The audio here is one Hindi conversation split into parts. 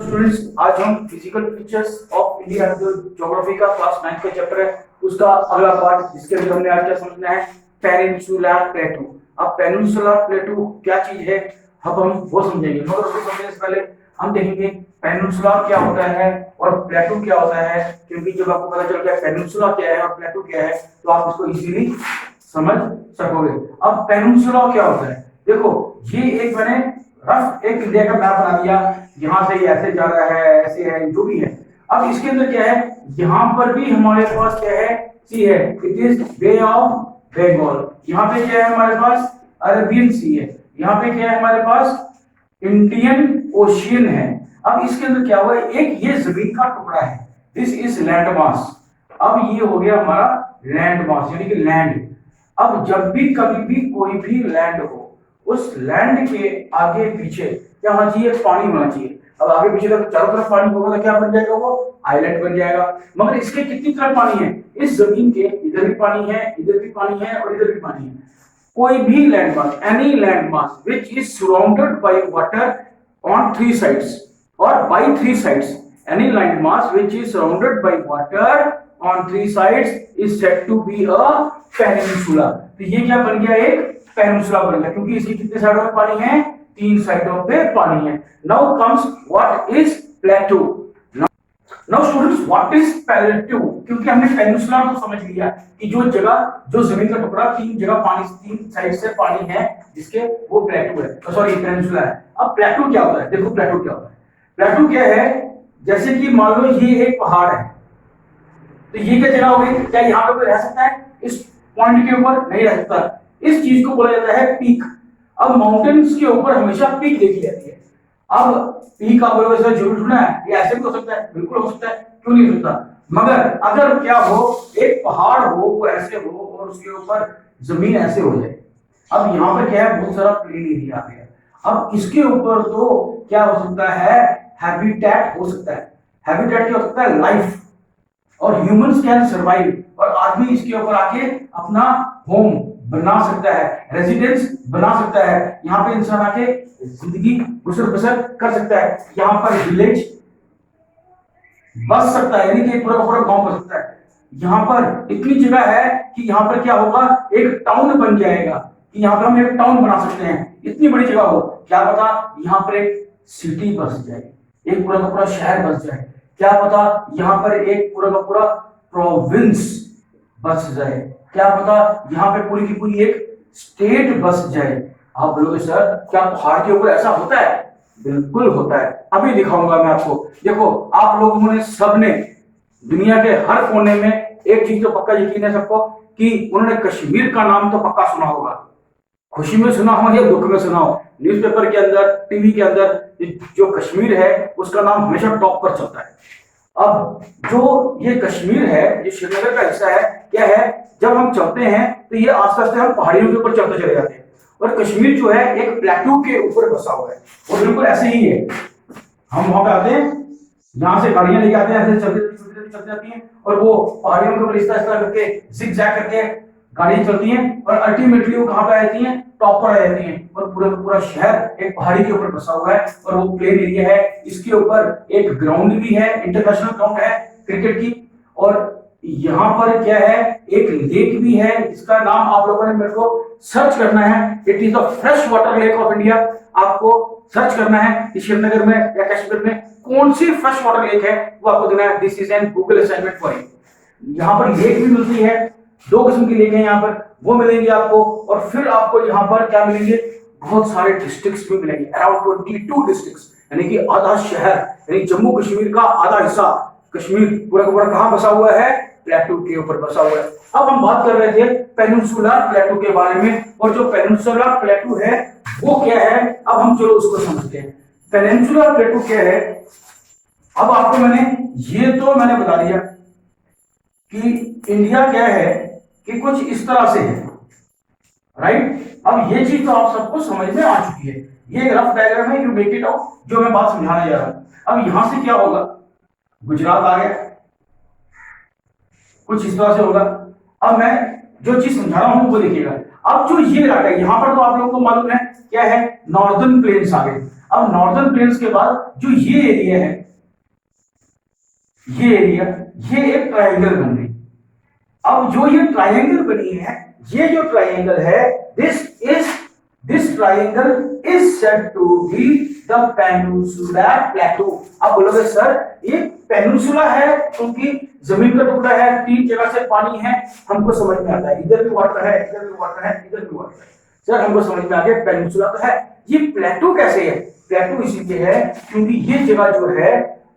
स्टूडेंट्स, आज हम फिजिकल फीचर्स ऑफ इंडिया जो ज्योग्राफी का क्लास 9 का चैप्टर है उसका अगला पार्ट जिसके अंदर हमने आज क्या समझना है पेनिनसुलर प्लेटू। अब पेनिनसुलर प्लेटू क्या चीज है अब हम वो समझेंगे, मगर उसको समझने से पहले हम देखेंगे पेनिनसुलर क्या होता है और प्लेटू क्या होता है, क्योंकि जब आपको पता चल गया पेनिनसुलर क्या है और प्लेटू क्या है तो आप इसको इजीली समझ सकोगे। अब पेनिनसुलर क्या होता है, देखो ये एक मैंने रफ एक इंडिया का मैप बना दिया, यहाँ से ऐसे जा रहा है ऐसे है जो भी है। अब इसके अंदर क्या है, यहाँ पर भी हमारे पास क्या है सी है, it is bay of Bengal. यहाँ पे क्या है हमारे पास अरेबियन सी है, यहाँ पे क्या है हमारे पास इंडियन ओशियन है। अब इसके अंदर क्या हुआ, एक ये जमीन का टुकड़ा है, दिस इज लैंड मास। अब ये हो गया हमारा लैंड मास यानी कि लैंड। अब जब भी कभी भी कोई भी लैंड हो उस लैंड के आगे पीछे क्या होना चाहिए, पानी होना चाहिए। अब आगे पीछे तो चारों तरफ पानी होगा तो क्या बन जाएगा, वो आइलैंड बन जाएगा। मगर इसके कितनी तरफ पानी है, इस जमीन के इधर भी पानी है, इधर भी पानी है और इधर भी पानी है। कोई भी land mass, any land mass which is surrounded by water on three sides और by three sides, any land mass which is surrounded by water on three sides is said to be a peninsula. तो ये क्या बन गया, एक पेनिनसुला बन गया, क्योंकि इसकी कितने साइडों पे पानी है, तीन साइडों पे पानी है। Now comes what is प्लेटू। Now students what is प्लेटू, क्योंकि हमने पेनिनसुला को समझ लिया कि जो जगह जो जमीन का टुकड़ा तीन जगह पानी तीन साइड से पानी है जिसके वो प्लेटू है, सॉरी पेनिनसुला है। अब प्लेटू क्या होता है, देखो प्लेटू क्या होता है। प्लेटू क्या है, जैसे कि मान लो ये एक पहाड़ है तो ये क्या जगह हो गई, क्या यहाँ पे कोई रह सकता है इस पॉइंट के ऊपर, नहीं रह सकता। इस चीज को बोला जाता है पीक। अब माउंटेन्स के ऊपर हमेशा पीक देखी जाती है। अब पीक आप लोगों से जरूर सुना है, ये ऐसे भी हो सकता है, बिल्कुल हो सकता है, क्यों नहीं हो सकता। मगर अगर क्या हो, एक पहाड़ हो वो ऐसे हो और उसके ऊपर जमीन ऐसे हो जाए। अब यहाँ पे क्या है, बहुत सारा प्लेन एरिया आ गया। अब इसके ऊपर तो क्या हो सकता है, हैबिटेट हो सकता है। हैबिटेट क्या हो सकता है, लाइफ, और ह्यूमंस कैन सर्वाइव, और आदमी इसके ऊपर आके अपना होम बना सकता है, रेजिडेंस बना सकता है। यहाँ पे इंसान आके जिंदगी गुजर बसर कर सकता है। यहाँ पर विलेज बस सकता है, यानी कि पूरा पूरा गांव बस सकता है। यहाँ पर इतनी जगह है कि यहाँ पर क्या होगा, एक टाउन बन जाएगा कि यहाँ पर हम एक टाउन बना सकते हैं। इतनी बड़ी जगह हो, क्या पता यहाँ पर एक सिटी बस जाए, एक पूरा का पूरा शहर बस जाए, क्या पता यहाँ पर एक पूरा का पूरा प्रोविंस बस जाए, क्या पता यहाँ पे पूरी की पूरी एक स्टेट बस जाए। आप बोलोगे सर क्या पहाड़ के ऊपर ऐसा होता है, बिल्कुल होता है, अभी दिखाऊंगा मैं आपको। देखो आप लोगों ने सबने दुनिया के हर कोने में एक चीज तो पक्का यकीन है सबको कि उन्होंने कश्मीर का नाम तो पक्का सुना होगा, खुशी में सुना हो या दुख में सुना हो, न्यूज़पेपर के अंदर टीवी के अंदर जो कश्मीर है उसका नाम हमेशा टॉप पर चलता है। अब जो ये कश्मीर है, ये श्रीनगर का हिस्सा है, क्या है, जब हम चलते हैं तो ये आस्ते आस्ते हम पहाड़ियों के ऊपर चलते चले जाते हैं, और कश्मीर जो है एक प्लेटू के ऊपर बसा हुआ है, वो बिल्कुल ऐसे ही है। हम वहां पे आते हैं, यहाँ से गाड़ियां लेके आते हैं, ऐसे चलते चलते जाती हैं और वो पहाड़ियों के ऊपर इस तरह करके जिग-जैग करके गाड़ियां चलती हैं और अल्टीमेटली वो कहां पे आ जाती हैं, टॉप पर आ जाती हैं, और पूरा पूरा शहर एक पहाड़ी के ऊपर बसा हुआ है और वो प्लेन एरिया है। इसके ऊपर एक ग्राउंड भी है, इंटरनेशनल ग्राउंड है क्रिकेट की, और यहाँ पर क्या है, एक लेक भी है, इसका नाम आप लोगों ने मेरे को सर्च करना है, it is the fresh water lake of India. आपको सर्च करना है कि श्रीनगर में या कश्मीर में कौन सी फ्रेश वाटर लेक है, वो आपको देना है। This is an Google assignment for you. यहाँ पर लेक भी मिलती है, दो किस्म की लेक है यहाँ पर, वो मिलेंगे आपको, और फिर आपको यहाँ पर क्या मिलेंगे, बहुत सारे डिस्ट्रिक्ट्स भी मिलेंगे, अराउंड 22 डिस्ट्रिक्ट्स, यानी कि आधा शहर, यानी जम्मू कश्मीर का आधा हिस्सा कश्मीर पूरा का पूरा कहां बसा हुआ है, प्लेटू के ऊपर बसा हुआ है। अब हम बात कर रहे थे पेनिनसुलर प्लेटू के बारे में, और जो पेनिनसुलर प्लेटू है वो क्या है, अब हम चलो उसको समझते हैं। पेनिनसुलर प्लेटू क्या है, अब आपको मैंने बता दिया कि इंडिया क्या है कि कुछ इस तरह से है, राइट। अब ये चीज तो आप सबको समझ में आ चुकी है, ये एक रफ डायग्राम है, यू मेक इट आउट, जो मैं बात समझाने जा रहा हूं। अब यहां से क्या होगा, गुजरात आ गया, कुछ इस तरह से होगा। अब मैं जो चीज समझा रहा हूं वो देखिएगा। अब जो ये इलाका है, यहां पर तो आप लोगों को मालूम है क्या है, नॉर्दर्न प्लेन्स आ गए। अब नॉर्दर्न प्लेन्स के बाद जो ये एरिया है, ये एरिया, ये एक ट्रायंगल बन गई। अब जो ये ट्रायंगल बनी है, ये जो ट्रायंगल है, this triangle is said to be the peninsular plateau. आप बोलोगे सर ये पेनिनसुला है क्योंकि जमीन का टुकड़ा है, 3 जगह से पानी है, हमको समझ में आता है, इधर भी वाटर है, इधर भी वाटर है, इधर भी वाटर है, सर हमको समझ में आ गया पेनिनसुला तो है। ये प्लेटो कैसे है? प्लेटो इसीलिए है क्योंकि ये जगह जो है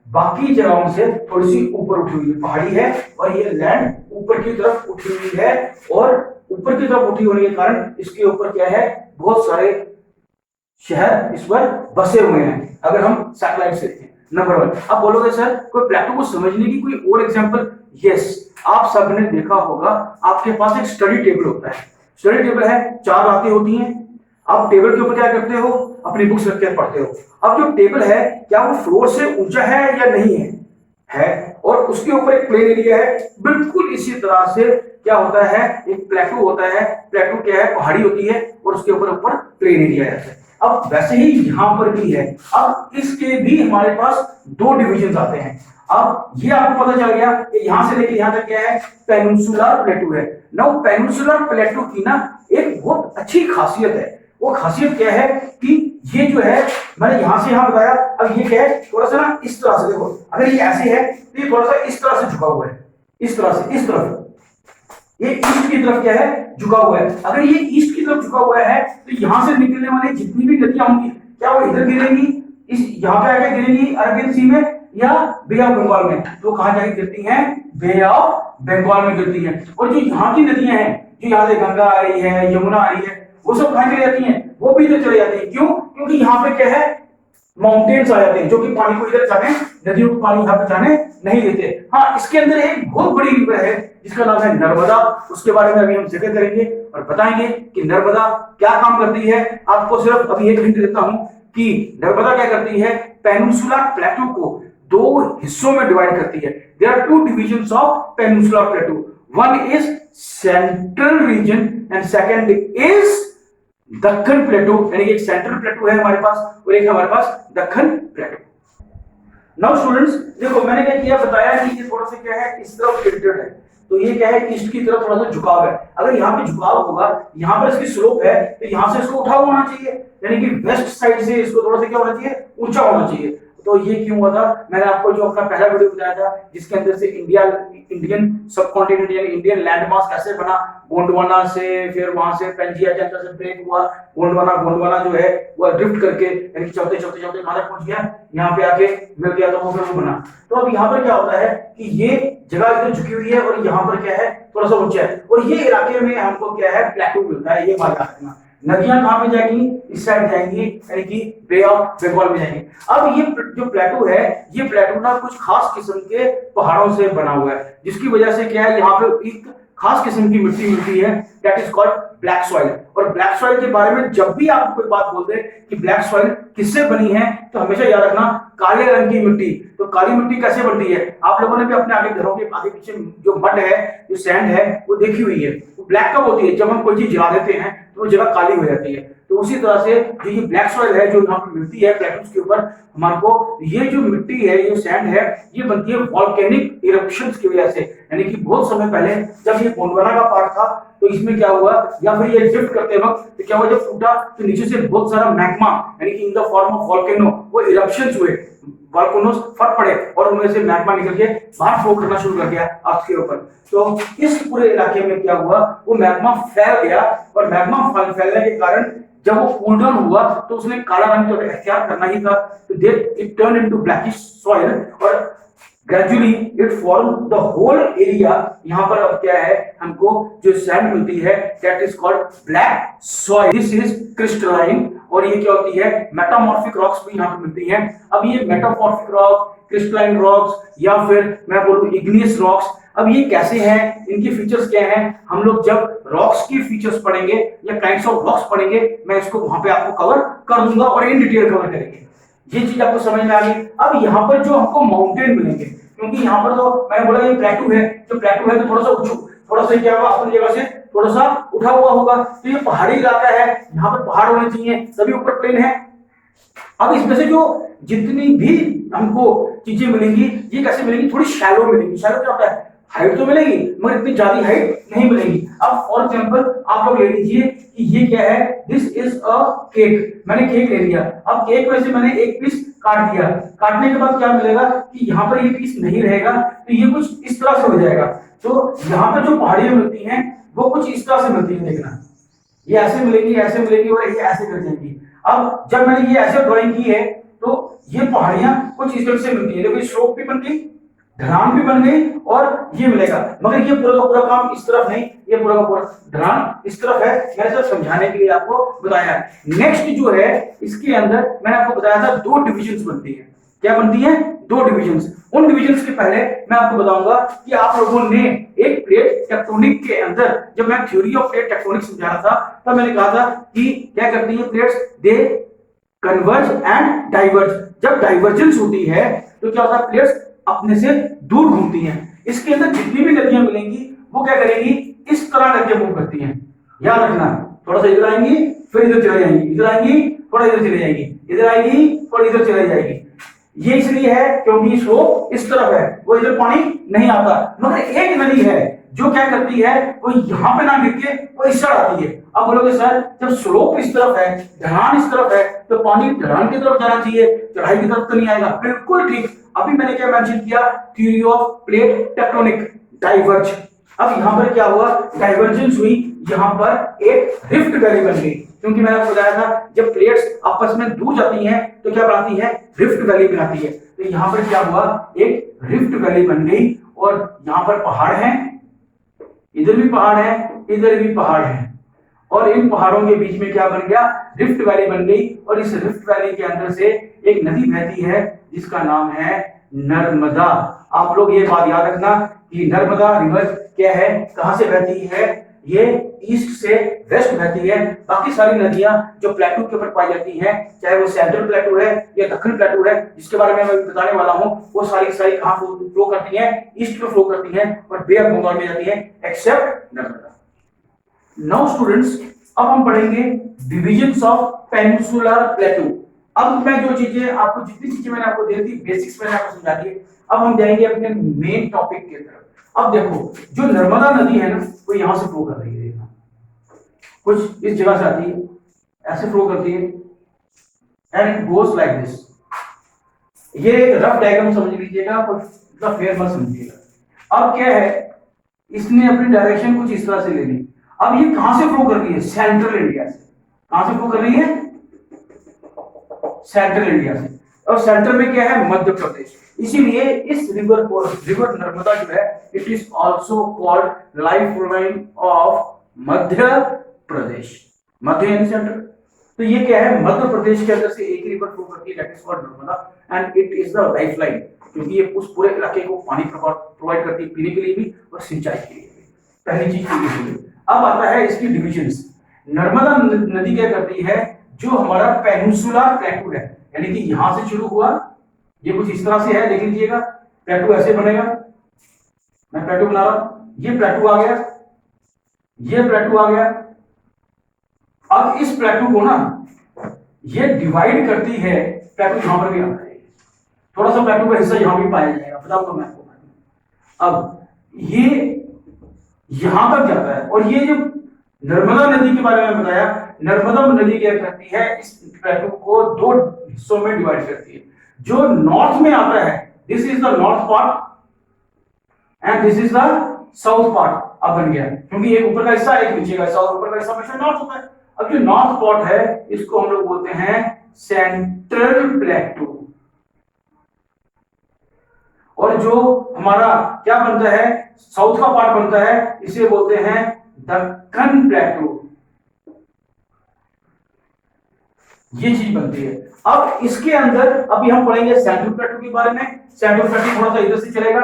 बाकी जगहों से थोड़ी सी ऊपर उठी हुई है, पहाड़ी है, और ये लैंड ऊपर की तरफ उठी हुई है, और ऊपर की तरफ उठी होने के कारण इसके ऊपर क्या है, बहुत सारे शहर इस पर बसे हुए हैं, अगर हम सैटेलाइट से देखें। नंबर 1। अब बोलोगे सर कोई प्लेटो को समझने की कोई और एग्जांपल? यस, आप सबने देखा होगा, आपके पास एक स्टडी टेबल होता है, स्टडी टेबल है, 4 रातें होती हैं, आप टेबल के ऊपर क्या करते हो, अपनी बुक्स रख कर पढ़ते हो। अब जो टेबल है क्या वो फ्लोर से ऊंचा है या नहीं है, और उसके ऊपर एक प्लेन एरिया है। बिल्कुल इसी तरह से क्या होता है, एक प्लेटो होता है, प्लेटो क्या है, पहाड़ी होती है, और उसके ऊपर ऊपर प्लेन एरिया है। अब वैसे ही यहां पर भी है। अब इसके भी हमारे पास 2 डिविजन आते हैं। अब ये आपको पता चल गया कि यहां से लेके यहां तक क्या है, पेनिनसुलर प्लेटो है। नाउ पेनिनसुलर प्लेटो की ना एक बहुत अच्छी खासियत है। वो खासियत क्या है कि ये जो है, मैंने यहां से यहां बताया, अब ये क्या है, थोड़ा सा ना इस तरह से देखो, अगर ये ऐसे है तो ये थोड़ा सा इस तरह से झुका हुआ है, इस तरह से, इस तरफ, ये ईस्ट की तरफ क्या है, झुका हुआ है। अगर ये ईस्ट की तरफ झुका हुआ है तो यहां से निकलने वाली जितनी भी नदियां होंगी, क्या वो इधर गिरेंगी, इस यहां पे आके गिरेंगी अरबियन सी में या बे ऑफ बंगाल में? तो कहां जाके गिरती हैं, बे ऑफ बंगाल में गिरती हैं। और जो यहाँ की नदियां हैं, जो यहाँ से गंगा आ रही है, यमुना आ रही है, वो सब कहां चली जाती हैं, वो भी इधर चले जाती है। क्यों? क्योंकि यहाँ पे क्या है, माउंटेन्स आ जाते हैं जो कि पानी को इधर जाने, नदियों को पानी यहाँ पे जाने नहीं देते। हाँ, इसके अंदर एक बहुत बड़ी रिवर है जिसका नाम है नर्मदा। उसके बारे में अभी हम जिक्र करेंगे और बताएंगे कि नर्मदा क्या काम करती है। आपको सिर्फ अभी एक हिंट देता हूं कि नर्मदा क्या करती है, पेनिनसुलर प्लेटो को 2 हिस्सों में डिवाइड करती है। There are 2 divisions of peninsular plateau, one is central region and second is Deccan plateau. यानी कि एक सेंट्रल प्लेटो है हमारे पास और एक हमारे पास दक्कन प्लेटो। नाउ स्टूडेंट्स देखो, मैंने क्या किया, बताया कि ये थोड़ा सा क्या है, इस तरफ टिल्टेड है, तो ये क्या है, ईस्ट की तरफ थोड़ा सा झुकाव है। अगर यहाँ पे झुकाव होगा, यहाँ पर इसकी स्लोप है, तो यहाँ से इसको उठा होना चाहिए, यानी कि वेस्ट साइड से इसको थोड़ा सा क्या होना चाहिए, ऊंचा होना चाहिए। तो ये क्यों हुआ था, मैंने आपको जो अपना पहला वीडियो बताया था जिसके अंदर से इंडियन सब कॉन्टिनेंट यानी इंडियन लैंड मास कैसे बना, गोंडवाना से, फिर वहां से पेंजिया जनता से ब्रेक हुआ, गोंडवाना जो है वो ड्रिफ्ट करके यानी चौथे कहां तक पहुंच गया, यहाँ पे आके मिल गया, तो वो बना। तो अब यहाँ पर क्या होता है कि ये जगह इधर झुकी हुई है और यहाँ पर क्या है, थोड़ा सा ऊंचा है, और ये इलाके में हमको क्या है, प्लेटो मिलता है। ये बात याद रखना। नदियां कहां पे जाएंगी, इस साइड जाएंगी, यानी कि बे ऑफ बंगाल में जाएंगी। अब ये जो प्लेटो है, ये प्लेटो ना कुछ खास किस्म के पहाड़ों से बना हुआ है, जिसकी वजह से क्या है, यहाँ पे एक खास किस्म की मिट्टी मिलती है, that is called black soil. और ब्लैक सॉइल के बारे में जब भी आपको कोई बात बोल दे कि ब्लैक सॉइल किससे बनी है, तो हमेशा याद रखना काले रंग की मिट्टी। तो काली मिट्टी कैसे बनती है, आप लोगों ने भी अपने आगे घरों के आगे पीछे जो मड है, जो सैंड है, वो देखी हुई है। वो ब्लैक कब होती है, जब हम कोई चीज जला देते हैं तो वो जगह काली हो जाती है। तो उसी तरह से जो ये ब्लैक सॉइल है जो यहाँ पे मिलती है प्लेटोस के ऊपर, हमारे को ये जो मिट्टी है, ये सैंड है, ये बनती है वॉल्केनिक इरप्शंस की वजह से। यानी कि बहुत समय पहले जब ये गोंडवाना का पार्ट था, तो इसमें क्या हुआ, या फिर ये ड्रिफ्ट करते वक्त तो क्या हुआ, जब फूटा तो नीचे से बहुत सारा मैग्मा यानी कि in the form of volcano वो इरप्शंस हुए, वॉल्केनोस फट पड़े और उनमें से मैग्मा निकल के बाहर फ्लो करना शुरू कर गया अर्थ के ऊपर। तो इस पूरे इलाके में क्या हुआ, वो मैग्मा फैल गया, और मैग्मा फैलने के कारण जब वो कूल डाउन हुआ तो उसने काला रंग तो इख्तियार करना ही था, तो there it turn into blackish soil और gradually it form the whole area. यहाँ पर अब क्या है, हमको जो सैंड मिलती है that is called black soil, this is crystalline. और ये क्या होती है, मेटामॉर्फिक रॉक्स भी यहाँ पे मिलती हैं। अब ये मेटामॉर्फिक रॉक, क्रिस्टलाइन रॉक्स या फिर मैं बोलूं इग्नियस रॉक्स, अब ये कैसे हैं, इनकी फीचर्स क्या हैं, हम लोग जब रॉक्स की फीचर्स पढ़ेंगे या काइंड्स ऑफ रॉक्स पढ़ेंगे, मैं इसको वहां पे आपको कवर कर दूंगा और इन डिटेल कवर करेंगे। ये चीज आपको समझ में आ गई। अब यहाँ पर जो हमको माउंटेन मिलेंगे, क्योंकि यहाँ पर तो मैंने बोला ये प्लेटू है, तो प्लेटू है तो थोड़ा सा थोड़ा सा क्या होगा, अपनी जगह से थोड़ा सा उठा हुआ होगा, तो ये पहाड़ी इलाका है, यहाँ पर पहाड़ होने चाहिए, तभी ऊपर प्लेन है। अब इसमें से जो जितनी भी हमको चीजें मिलेंगी ये कैसे मिलेंगी, थोड़ी शैलो मिलेंगी। शैलो क्या होता है, हाइट तो मिलेगी मगर इतनी ज्यादा हाइट नहीं मिलेगी। अब फॉर एग्जांपल आप लोग ले लीजिए कि ये क्या है, दिस इज अ केक, मैंने केक ले लिया। अब केक में से मैंने एक पीस काट दिया, काटने के बाद क्या मिलेगा कि यहाँ पर ये पीस नहीं रहेगा, तो ये कुछ इस तरह से हो जाएगा। तो यहाँ पर जो पहाड़ियां मिलती हैं वो कुछ इस तरह से मिलती है, देखना ये ऐसे मिलेगी और ये ऐसे कर जाएंगी। अब जब मैंने ये ऐसे ड्राइंग की है तो ये पहाड़ियां कुछ इस तरह से मिलती है, देखो ये स्लोप भी बन गई, ढलान भी बन गई और ये मिलेगा। मगर ये पूरा का पूरा काम इस तरफ नहीं, ये पूरा का पूरा ढलान इस तरफ है। मैंने सिर्फ समझाने के लिए आपको बताया। नेक्स्ट जो है इसके अंदर मैंने आपको बताया था दो डिविजन्स बनती है। क्या बनती है, दो डिविजन्स। उन डिविजन्स के पहले मैं आपको बताऊंगा कि आप लोगों ने एक प्लेट टेक्टोनिक के अंदर, जब मैं थ्योरी ऑफ प्लेट टेक्टोनिक समझा रहा था तब मैंने कहा था कि क्या करती है plates, they converge and diverge. जब डाइवर्जेंस होती है तो क्या होता है, प्लेट्स अपने से दूर घूमती हैं। इसके अंदर जितनी भी नदियां मिलेंगी वो क्या करेंगी, इस तरह नदियां मूव करती हैं। याद रखना, थोड़ा सा इधर आएंगी फिर इधर चले जाएंगी, इधर आएंगी थोड़ा इधर चले जाएंगी, इधर आएगी थोड़ा इधर चले जाएगी। ये इसलिए है क्योंकि स्लोप इस तरफ है, वो इधर पानी नहीं आता। मगर एक नदी है जो क्या करती है, वो यहाँ पे ना गिर के वो इस तरह आती है। अब बोलोगे सर जब स्लोप इस तरफ है, ढलान इस तरफ है, तो पानी ढलान की तरफ जाना चाहिए, चढ़ाई की तरफ तो नहीं आएगा। बिल्कुल ठीक। अभी मैंने क्या मेंशन किया, theory of plate tectonic, diverge. अब यहाँ पर क्या हुआ, डाइवर्जेंस हुई, यहाँ पर एक रिफ्ट वैली बन गई। क्योंकि मैंने आपको बताया था जब प्लेट्स आपस में दूर जाती हैं तो क्या बनाती है, रिफ्ट वैली बनाती है। तो यहाँ पर क्या हुआ, एक रिफ्ट वैली बन गई और यहाँ पर पहाड़ है, इधर भी पहाड़ है, इधर भी पहाड़ है, और इन पहाड़ों के बीच में क्या बन गया, रिफ्ट वैली बन गई। और इस रिफ्ट वैली के अंदर से एक नदी बहती है जिसका नाम है नर्मदा। आप लोग ये बात याद रखना कि नर्मदा रिवर क्या है, कहां से बहती है, ये ईस्ट से वेस्ट बहती है। बाकी सारी नदियां जो प्लेटू के ऊपर पाई जाती हैं, चाहे वो सेंट्रल प्लेटू है या दक्षिण प्लेटू है, जिसके बारे में मैं बताने वाला हूं, वो सारी सारी कहां फ्लो करती हैं, ईस्ट में फ्लो करती हैं और बे ऑफ बंगाल में जाती है, एक्सेप्ट नर्मदा। नाउ स्टूडेंट्स, अब हम पढ़ेंगे डिविजन्स ऑफ पेनिनसुलर प्लेटू। अब मैं जो चीजें आपको, जितनी चीजें मैंने आपको दे दी, बेसिक्स मैंने आपको समझा दी, अब हम जाएंगे अपने मेन टॉपिक की तरफ। अब देखो जो नर्मदा नदी है ना, वो यहां से फ्लो कर रही है, देखना कुछ इस जगह से आती है, ऐसे फ्लो करती है and it goes like this. ये एक रफ डायग्राम समझ लीजिएगा, पर फेयर मत समझिएगा। अब क्या है, इसने अपनी डायरेक्शन कुछ इस तरह से ले ली। अब ये कहां से फ्लो कर रही है, सेंट्रल इंडिया से। कहां से फ्लो कर रही है, सेंट्रल इंडिया से। और सेंट्रल में क्या है, मध्य प्रदेश। इसीलिए इस रिवर को, रिवर नर्मदा जो है, it is also called lifeline of Madhya Pradesh. Madhya यानी सेंट्रल। तो ये क्या है, मध्य प्रदेश के अंदर से एक रिवर फ्लो करती है, that is called Narmada and it is the life line, क्योंकि ये उस पूरे इलाके को पानी प्रोवाइड करती है, पीने के लिए भी और सिंचाई के लिए भी। पहली चीज ये। अब आता है इसकी डिविजन्स। नर्मदा नदी क्या करती है, जो हमारा पेनिनसुलर प्लेटू है, यानी कि यहां से शुरू हुआ, ये कुछ इस तरह से है, देख लीजिएगा, प्लेटू ऐसे बनेगा, मैं प्लेटू बना रहा हूं, ये प्लेटू आ गया, ये प्लेटू आ गया। अब इस प्लेटू को ना ये डिवाइड करती है, प्लेटू यहां पर भी आता है, थोड़ा सा प्लेटू का हिस्सा यहां भी पाया जाएगा, बताओ तो मैं आपको। अब ये यहां तक जाता है, और ये जो नर्मदा नदी के बारे में बताया, नर्मदा नदी क्या करती है, इस प्लेटू को दो हिस्सों में डिवाइड करती है। जो नॉर्थ में आता है, this is the north part and this is the south part. अब बन गया, क्योंकि एक ऊपर का हिस्सा एक नीचे का हिस्सा, और ऊपर का हिस्सा हमेशा नॉर्थ होता है। अब जो नॉर्थ पार्ट है, इसको हम लोग बोलते हैं सेंट्रल प्लेटू, और जो हमारा क्या बनता है, साउथ का पार्ट बनता है, इसे बोलते हैं दक्कन प्लेटू। ये चीज बनती है। अब इसके अंदर अभी हम पढ़ेंगे सेंट्रल प्लेटू के बारे में। सेंट्रल प्लेटू थोड़ा सा इधर से चलेगा,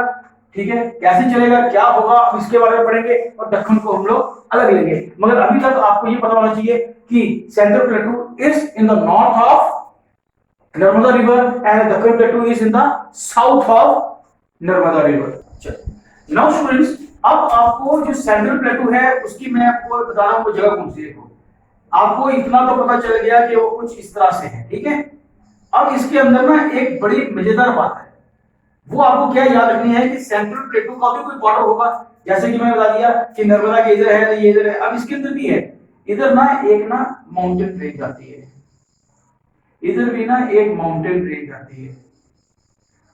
ठीक है, कैसे चलेगा, क्या होगा, अब इसके बारे में पढ़ेंगे, और दक्कन को हम लोग अलग लेंगे। मगर अभी तक आपको ये पता होना चाहिए कि central प्लेटू is in the north of Narmada river and Deccan प्लेटू is in the south of Narmada river. Now students, अब आपको जो सेंट्रल प्लेटू है उसकी मैं आपको बता रहा हूं वो जगह कौन सी है। आपको इतना तो पता चल गया कि वो कुछ इस तरह से है, ठीक है, अब इसके अंदर ना एक बड़ी मजेदार बात है, वो आपको क्या याद रखनी है कि सेंट्रल प्लेटो का भी कोई बॉर्डर होगा, जैसे कि मैंने बता दिया कि नर्मदा के इधर है तो ये इधर है। अब इसके अंदर भी है, इधर ना एक ना माउंटेन रेंज आती है, इधर भी ना एक माउंटेन रेंज आती है।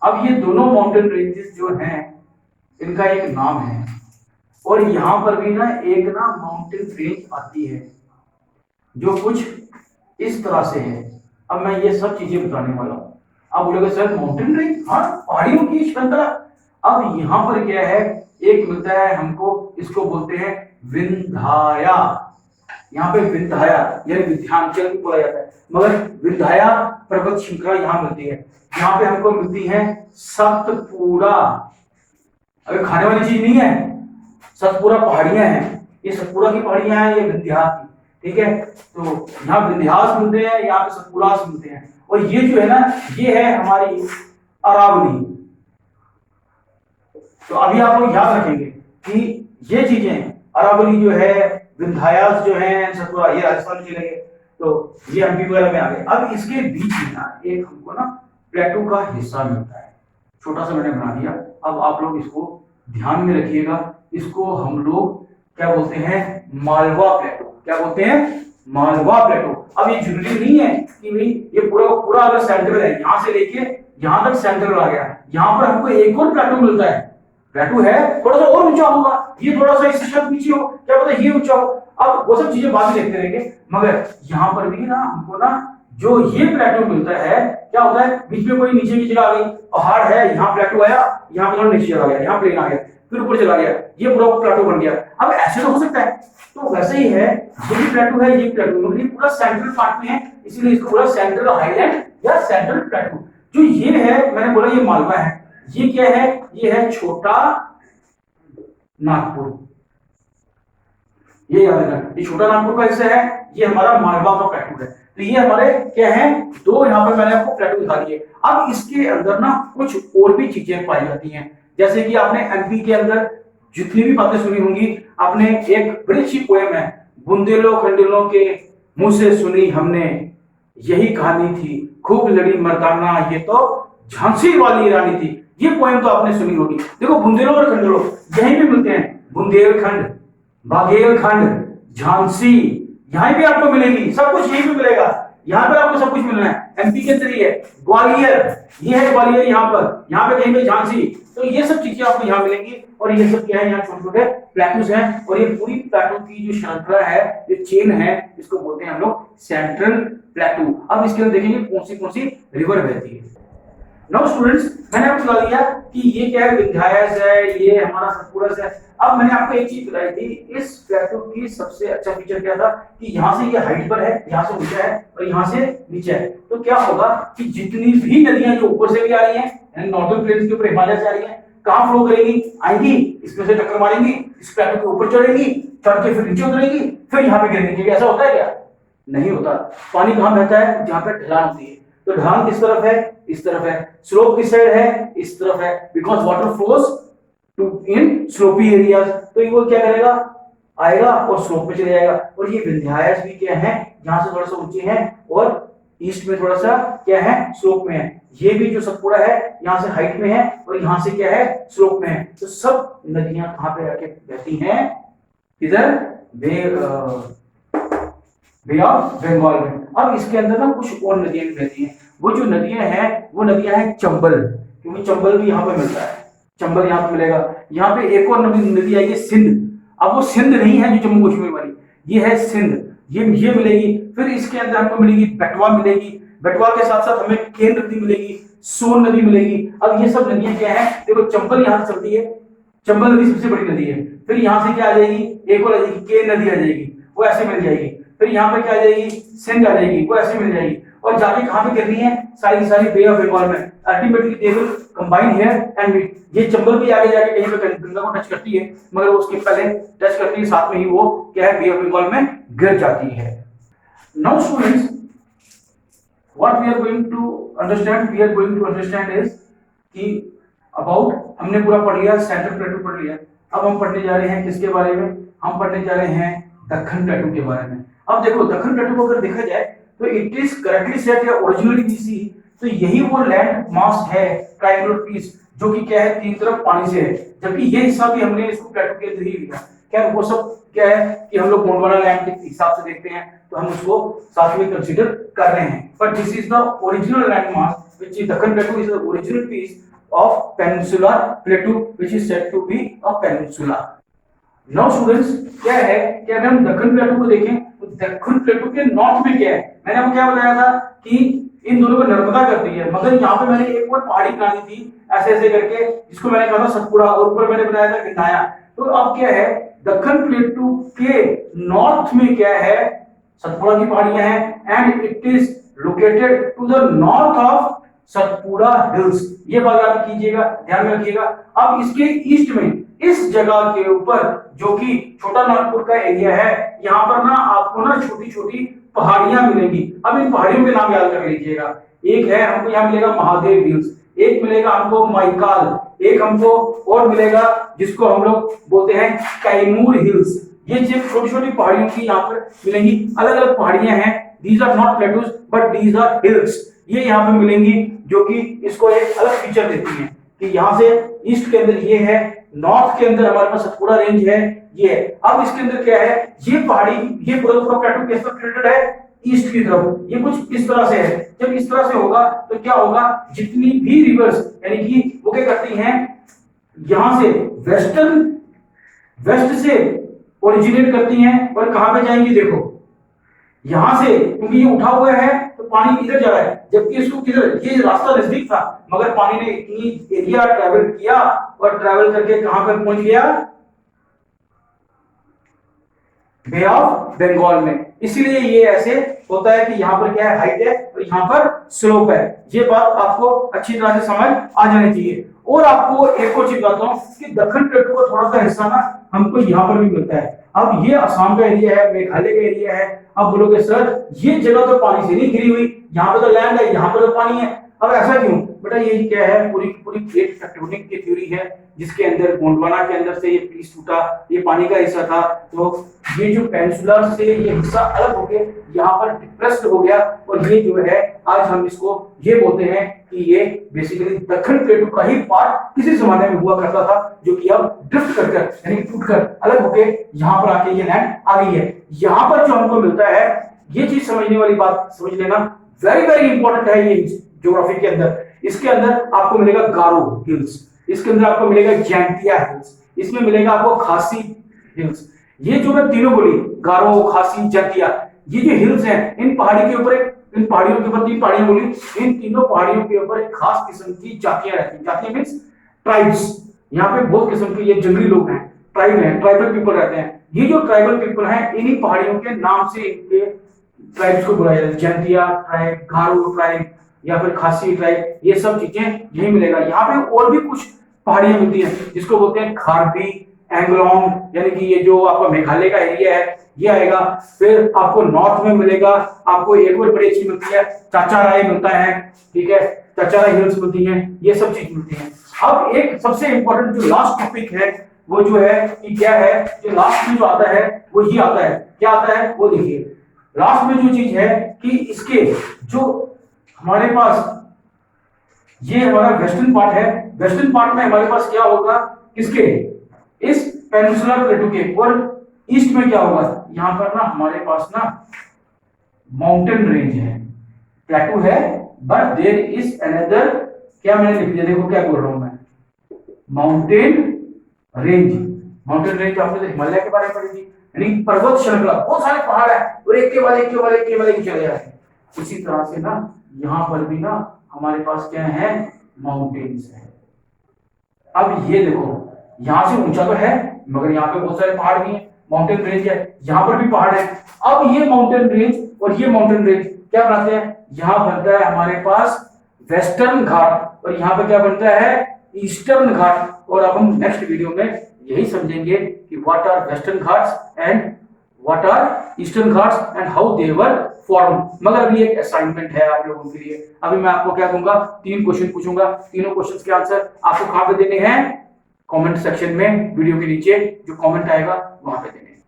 अब ये दोनों माउंटेन रेंजेस जो हैं इनका एक नाम है, और यहां पर भी ना एक ना माउंटेन रेंज आती है जो कुछ इस तरह से है। अब मैं ये सब चीजें बताने वाला हूं। आप बोलोगे सर माउंटेन रेंज, हाँ पहाड़ियों की श्रृंखला। अब यहां पर क्या है, एक मिलता है हमको, इसको बोलते हैं विंध्या। यहाँ पे विंध्या यानी विंध्याचल भी बोला जाता है, मगर विंध्या पर्वत श्रृंखला यहाँ मिलती है। यहाँ पे हमको मिलती है सतपुड़ा। अगर खाने वाली चीज नहीं है, सतपुड़ा पहाड़ियां हैं, ये सतपुड़ा की पहाड़ियां हैं, ये विंध्या की, ठीक है। तो यहाँ विंध्यास मिलते हैं, यहाँ पे सतपुड़ास मिलते हैं, और ये जो है ना ये है हमारी अरावली। तो अभी आप लोग याद रखेंगे कि ये चीजें अरावली जो है, विंध्यास जो है, सतपुड़ा, ये राजस्थान में चलेंगे, तो ये एमपी वगैरह में आ गए। अब इसके बीच में ना एक हमको ना प्लेटू का हिस्सा मिलता है, छोटा सा मैंने बना दिया। अब आप लोग इसको ध्यान में रखिएगा, इसको हम लोग क्या बोलते हैं, मालवा प्लेटो। क्या बोलते हैं, मालवा प्लेटो। अब ये जरूरी नहीं है कि भाई ये पूरा पूरा अगर सेंट्रल है, यहां से लेके यहां तक सेंट्रल आ गया, यहां पर हमको एक और प्लेटो मिलता है। प्लेटू है थोड़ा सा और ऊंचा होगा, ये थोड़ा सा इससे शायद नीचे हो, क्या पता ये ऊंचा हो। अब वो सब चीजें बाद में देखते रहेंगे, मगर यहाँ पर भी ना हमको ना जो ये प्लेटो मिलता है, क्या होता है, बीच में कोई नीचे की जगह आ गई, पहाड़ है, यहाँ प्लेटो आया, यहाँ पे थोड़ा नीचे चला गया, यहाँ प्लेन आ गया, फिर ऊपर चला गया, ये पूरा प्लेटो बन गया। अब ऐसे तो हो सकता है, तो वैसे ही है, ये भी प्लेटो है, ये प्लेटो, मगर ये पूरा सेंट्रल पार्ट में है, इसीलिए इसको पूरा सेंट्रल हाईलैंड या सेंट्रल प्लेटो। जो ये है, मैंने बोला ये मालवा है, ये क्या है, ये है छोटा नागपुर। ये याद रखना, ये छोटा नागपुर का हिस्सा है, ये हमारा मालवा का प्लेटू है। तो ये हमारे क्या है, दो यहाँ पे मैंने आपको प्लेटू दिखा दिए। अब इसके अंदर ना कुछ और भी चीजें पाई जाती हैं, जैसे कि आपने एमपी के अंदर जितनी भी बातें सुनी होंगी, आपने एक बड़ी अच्छी पोएम है, बुंदेलों खंडेलों के मुंह से सुनी हमने, यही कहानी थी, खूब लड़ी मर्दाना, ये तो झांसी वाली रानी थी। ये पोएम तो आपने सुनी होगी। देखो बुंदेलों और खंडेलों यहीं पे मिलते हैं, बुंदेलखंड, बाघेलखंड, झांसी, यहां भी आपको मिलेगी, सब कुछ यहीं पे मिलेगा, यहाँ पे आपको सब कुछ मिलना है। एमपी के अंदर है ग्वालियर, ये है ग्वालियर, यहाँ पे कहीं पे झांसी, तो ये सब चीजें आपको यहाँ मिलेंगी। और ये सब क्या है, यहाँ छोटे छोटे प्लेटूज हैं, और ये पूरी प्लेटू की जो श्रृंखला है, जो चेन है, इसको बोलते हैं हम लोग सेंट्रल प्लेटू। अब इसके अंदर देखेंगे कौन सी रिवर बहती है। नाउ स्टूडेंट्स, मैंने आपको बता दिया कि ये क्या है, विंध्यास है, ये हमारा सतपुड़ा है। अब मैंने आपको एक चीज बताई थी, इस प्लेटू की सबसे अच्छा फीचर क्या था कि यहाँ से ये हाइट पर है, यहाँ से ऊंचा है और यहाँ से नीचे है। तो क्या होगा कि जितनी भी नदियां जो ऊपर से भी आ रही हैं, नॉर्दर्न प्लेन्स के ऊपर हिमालय से आ रही हैं, कहाँ फ्लो करेंगी, आएंगी इसमें से टक्कर मारेंगी, इस प्लेटू के ऊपर चढ़ेंगी, चढ़ के फिर नीचे उतरेंगी, फिर यहाँ पे गिरेंगी। ऐसा होता है क्या? नहीं होता। पानी कहाँ बहता है, जहाँ पे ढलान होती है। तो ढलान किस तरफ है, इस तरफ है। स्लोप किस साइड है, इस तरफ है, because water flows to in slopy areas. तो वो क्या करेगा, आएगा और स्लोप पे चले जाएगा। और ये विंध्यास भी क्या है, यहाँ से थोड़ा सा ऊंचे हैं और ईस्ट में थोड़ा सा क्या है, स्लोप में है। ये भी जो सतपुड़ा है यहाँ से हाइट में है और यहाँ से क्या है, स्लोप में है। तो सब नदियां कहाँ पे आके बहती हैं, इधर बे ऑफ बंगाल में। अब इसके अंदर ना कुछ और नदियां भी बहती हैं। वो जो नदियां हैं वो नदियां हैं चंबल, क्योंकि चंबल भी यहाँ पे मिलता है, चंबल यहाँ पे मिलेगा। यहाँ पे एक और नदी आई है सिंध। अब वो सिंध नहीं है जो जम्मू कश्मीर वाली, ये है सिंध, ये मिलेगी। फिर इसके अंदर हमको मिलेगी बेटवा मिलेगी, बेटवा के साथ साथ हमें केन नदी मिलेगी, सोन नदी मिलेगी। अब ये सब नदियां क्या है, देखो चंबल यहाँ से चलती है, चंबल नदी सबसे बड़ी नदी है। फिर यहाँ से क्या आ जाएगी, एक और आ जाएगी केन नदी आ जाएगी, वो ऐसे मिल जाएगी। फिर यहाँ पे क्या आ जाएगी, सिंध आ जाएगी, वो ऐसे मिल जाएगी। और जाके कहाँ पे गिरनी है, सारी की सारी बे ऑफ बंगाल में। Ultimately they will combine here and meet. ये चंबल भी आगे जाके कहीं पे गंगा को टच करती है, मगर वो उसके पहले टच करती है, साथ में ही वो क्या है, बे ऑफ बंगाल में गिर जाती है। Now students, what we are going to understand is कि अबाउट हमने पूरा पढ़ लिया, सेंट्रल प्लेटू पढ़ लिया। अब हम पढ़ने जा रहे हैं किसके बारे में, हम पढ़ने जा रहे हैं दक्कन प्लेटू के बारे में। अब देखो दक्कन प्लेटू को अगर देखा जाए तो इट इज करेक्टली सेट या ओरिजिनली वी सी तो यही वो लैंड मास है ट्रायंगुलर पीस जो कि क्या है तीन तरफ पानी से है, जबकि ये हिस्सा भी हमने इसको प्लेटो के अंदर ही लिया। क्या वो सब क्या है कि हम लोग गोंडवाना लैंड के हिसाब से देखते हैं तो हम उसको साथ में कंसीडर कर रहे हैं, but this is the original land mass which is Deccan plateau is the original piece of peninsular plateau which is said to be a peninsula. Now students क्या है कि अगर हम दक्कन प्लेटो को देखें तो दक्कन प्लेटो के नॉर्थ में क्या है, मैंने आपको क्या बताया था कि इन दोनों को नर्मदा करती है, मगर यहाँ पे मैंने एक और पहाड़ी बनाई थी ऐसे ऐसे करके जिसको मैंने कहा था सतपुड़ा और ऊपर मैंने बनाया था गिरनाया। तो अब क्या है दक्कन प्लेटो के नॉर्थ में क्या है सतपुड़ा की पहाड़ियां हैं and it is located to the north of Satpura hills. ये बात याद कीजिएगा, ध्यान में रखिएगा। अब इसके ईस्ट में इस जगह के ऊपर जो कि छोटा नागपुर का एरिया है, यहाँ पर ना आपको ना छोटी छोटी पहाड़ियां मिलेंगी। अब इन पहाड़ियों के नाम याद कर लीजिएगा। एक है हमको यहाँ मिलेगा महादेव हिल्स, एक मिलेगा हमको माइकाल, एक हमको और मिलेगा जिसको हम लोग बोलते हैं कैमूर हिल्स। ये छोटी छोटी पहाड़ियों की यहाँ पर मिलेंगी, अलग अलग पहाड़ियां हैं। These are not plateaus but these are hills. ये यहाँ पे मिलेंगी जो कि इसको एक अलग फीचर देती हैं कि यहाँ से ईस्ट के अंदर ये है, नॉर्थ के अंदर हमारे पास सतपुड़ा रेंज है, ये है। अब इसके अंदर क्या है ये पहाड़ी ये पूरा प्लेटू किस तरफ रिलेटेड है ईस्ट की तरफ। ये कुछ इस तरह से है, जब इस तरह से होगा तो क्या होगा जितनी भी रिवर्स यानी कि वो क्या करती हैं यहां से वेस्ट से ओरिजिनेट करती हैं और कहां पे जाएंगी देखो यहां से, क्योंकि ये उठा हुआ है तो पानी इधर जा रहा है, जबकि इसको किधर ये रास्ता नजदीक था मगर पानी ने इतनी एरिया ट्रैवल किया और ट्रैवल करके कहां पे पहुंच गया बे ऑफ बंगाल में। इसीलिए ये ऐसे होता है कि यहाँ पर क्या है हाइट है और यहाँ पर स्लोप है। ये बात आपको अच्छी तरह से समझ आ जानी चाहिए। और आपको एक और चीज बताता हूँ कि दक्कन प्लेटू का थोड़ा सा हिस्सा ना हमको यहाँ पर भी मिलता है। अब ये असम का एरिया है, मेघालय का एरिया है। अब बोलोगे सर ये जगह तो पानी से नहीं घिरी हुई, यहाँ पे तो लैंड है, यहाँ पे तो पानी है, अब ऐसा क्यों? बेटा ये क्या है पूरी पूरी प्लेट टेक्टोनिक की थ्योरी है जिसके अंदर गोंडवाना के अंदर से ये पीस टूटा, ये पानी का हिस्सा था, तो ये जो पेनिनसुला से ये हिस्सा अलग हो गया यहाँ पर डिप्रेस्ड हो गया और ये जो है आज हम इसको ये बोलते हैं कि ये बेसिकली दक्कन प्लेटू का ही पार्ट किसी जमाने में हुआ करता था जो कि अब ड्रिफ्ट कर यानी टूटकर अलग होके यहाँ पर आके ये लैंड आ गई है। यहाँ पर जो हमको मिलता है ये चीज समझने वाली बात समझ लेना, वेरी वेरी इंपॉर्टेंट है ये ज्योग्राफी के अंदर। इसके अंदर आपको मिलेगा गारो हिल्स, इसके अंदर आपको मिलेगा जैंतिया हिल्स, इसमें मिलेगा आपको खासी हिल्स। ये जो मैं तीनों बोली गारो खासी जैंतिया ये जो हिल्स हैं इन पहाड़ी के ऊपर इन पहाड़ियों के ऊपर तीन पहाड़ियां बोली, इन तीनों पहाड़ियों के ऊपर एक खास किस्म की जातियां रहती हैं। जातियां मींस ट्राइब्स। यहाँ पे बहुत किस्म के ये जंगली लोग हैं, ट्राइब हैं, ट्राइबल पीपल रहते हैं। ये जो ट्राइबल पीपल हैं इन्हीं पहाड़ियों के नाम से इनके ट्राइब्स को बुलाया जाता है। जैंतिया ट्राइब, गारो ट्राइब या फिर खासी ट्राइब, ये सब चीजें यही मिलेगा। यहाँ पे और भी कुछ पहाड़ियां मिलती हैं जिसको बोलते हैं खारबी, एंगलोंग, यानी कि ये जो आपका मेघालय का एरिया है ये आएगा। फिर आपको नॉर्थ में मिलेगा, आपको एक और बड़ी अच्छी मिलती है चाचाराय मिलता है, ठीक है, चाचाराय हिल्स मिलती हैं, ये सब चीज मिलती हैं। अब एक सबसे इंपॉर्टेंट जो लास्ट टॉपिक है वो जो है कि क्या है, जो लास्ट में जो आता है वो ये आता है। क्या आता है वो देखिए, लास्ट में जो चीज है कि इसके जो हमारे पास ये हमारा वेस्टर्न पार्ट है, वेस्टर्न पार्ट में हमारे पास क्या होगा किसके, इस पेनिनसुला प्लेटू के, और ईस्ट में क्या होगा यहाँ पर ना हमारे पास ना माउंटेन रेंज है, प्लेटू है बट देयर इज अनदर, क्या मैंने लिख दिया देखो क्या बोल रहा हूं मैं, माउंटेन रेंज। माउंटेन रेंज आपने तो हिमालय के बारे में पढ़ी थी, यानी पर्वत श्रृंखला, बहुत सारे पहाड़ है और एक के बाद एक के बाद एक के बाद एक चले जा रहे हैं। उसी तरह से ना यहाँ पर भी ना हमारे पास क्या है माउंटेन्स है। अब ये देखो यहाँ से ऊंचा तो है मगर यहाँ पे बहुत सारे पहाड़ भी हैं, माउंटेन रेंज है, यहाँ पर भी पहाड़ है। अब ये माउंटेन रेंज और ये माउंटेन रेंज क्या बनाते हैं, यहाँ बनता है हमारे पास वेस्टर्न घाट और यहाँ पे क्या बनता है ईस्टर्न घाट। और अब हम नेक्स्ट वीडियो में यही समझेंगे कि what are western ghats and what are eastern ghats and how they were form. मगर अभी एक असाइनमेंट है आप लोगों के लिए, अभी मैं आपको क्या दूंगा, 3 क्वेश्चन पूछूंगा, तीनों क्वेश्चंस के आंसर आपको कहां पे देने हैं, कमेंट सेक्शन में, वीडियो के नीचे जो कमेंट आएगा वहां पे देने हैं।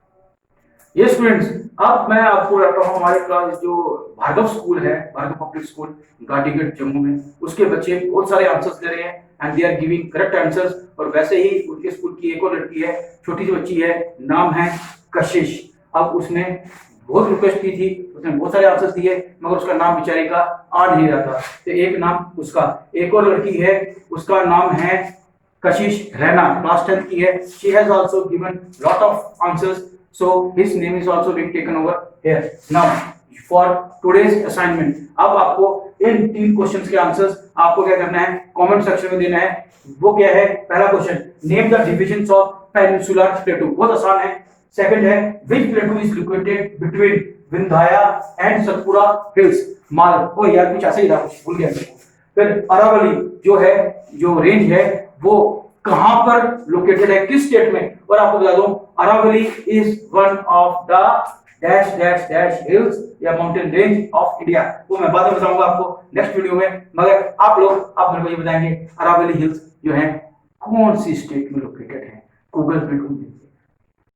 ये स्टूडेंट्स, अब मैं आपको बताता हूँ हमारे क्लास जो भार्गव स्कूल है, भार्गव पब्लिक स्कूल गांधीगढ़ जम्मू में, उसके बच्चे बहुत सारे आंसर्स दे रहे हैं and they are giving correct answers. और वैसे ही उनके स्कूल की एक और लड़की है, छोटी सी बच्ची है, नाम है कशिश। अब उसने बहुत रिक्वेस्ट की थी, उसने बहुत सारे आंसर्स दिए, मगर उसका नाम बेचारी का आ नहीं रहा था। तो एक नाम उसका, एक और लड़की है, उसका नाम है कशिश रैना, क्लास 10th की है। She has also given lot of answers, so his name is also being taken over here. Now for today's assignment, अब आपको इन 3 क्वेश्चंस के आंसर्स आपको क्या करना है, कमेंट सेक्शन में देना है। वो क्या है, पहला question, name the divisions of peninsular plateau, बहुत आसान है। सेकंड है, which plateau is located between Vindhya and Satpura hills, माल, ओ यार कुछ ऐसा ही था, कुछ भूल गया। फिर अरावली जो है, जो रेंज है, वो कहां पर लोकेटेड है, किस स्टेट में। और आपको बता दूं, Aravalli is one of the dash dash dash hills या माउंटेन रेंज ऑफ इंडिया। वो मैं बाद में बताऊंगा आपको नेक्स्ट वीडियो में, मगर आप मेरे को ये बताएंगे अरावली हिल्स जो है कौन सी स्टेट में लोकेटेड है, गूगल पे ढूंढ लीजिए।